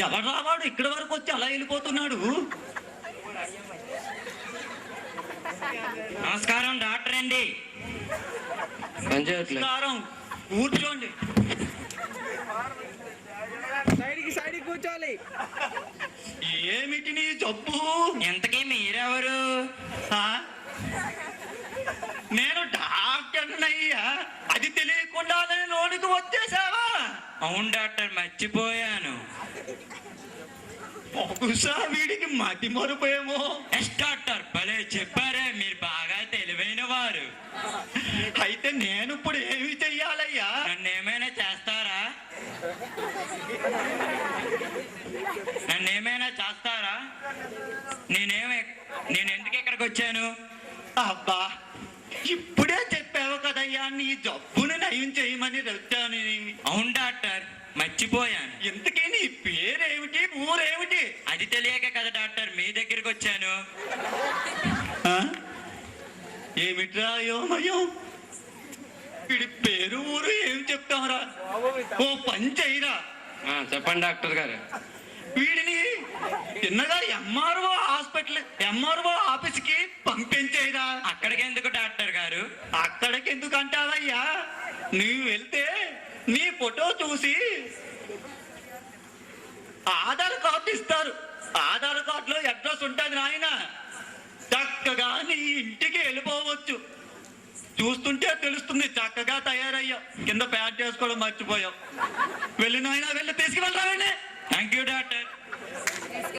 ఎవరు రావాడు ఇక్కడి వరకు వచ్చి అలా వెళ్ళిపోతున్నాడు? నమస్కారం డాక్టర్ అండి. నమస్కారం, కూర్చోండి. సైడ్కి కూర్చోవాలి. ఏమిటి నీ జబ్బు? ఇంతకీ మీరెవరు? నేను డాక్టర్నయ్యా, అది తెలియకుండానే లోనికి వచ్చేసావా? అవును డాక్టర్, మర్చిపోయాను. బహుశా వీడికి మతి మరుపేమో. ఎస్ డాక్టర్, భలే చెప్పారే, మీరు బాగా తెలివైన వారు. అయితే నేను ఇప్పుడు ఏమి చెయ్యాలయ్యా? నన్ను ఏమైనా చేస్తారా? నేను ఎందుకు ఇక్కడికి వచ్చాను? అబ్బా, ఇప్పుడే చెప్పావు కదయ్యా నీ జబ్బును నయం చేయమని వచ్చాను. అవును డాక్టర్, మర్చిపోయాను. ఇంతకీ నీ పేరేమిటి, ఊరేమిటి? అది తెలియక కదా డాక్టర్ మీ దగ్గరికి వచ్చాను. ఏమిట్రా యోమయం? వీడి పేరు ఊరు ఏం చెప్తావురా? ఓ పని చెయ్యరా. చెప్పండి డాక్టర్ గారు. వీడిని చిన్నగా ఎంఆర్ఓ ఆఫీస్కి పంపించేయరా. అక్కడికి ఎందుకు డాక్టర్ గారు? అక్కడికి ఎందుకు అంటావయ్యా? నువ్వు వెళ్తే నీ ఫోటో చూసి ఆధార్ కార్డు ఇస్తారు. ఆధార్ కార్డులో అడ్రస్ ఉంటుంది నాయన. చక్కగా నీ ఇంటికి వెళ్ళిపోవచ్చు. చూస్తుంటే తెలుస్తుంది, చక్కగా తయారయ్యావు. కింద ప్యాడ్ చేసుకోవడం మర్చిపోయావు. వెళ్ళి నాయన, వెళ్ళి తీసుకువెళ్తానండి. Thank you doctor.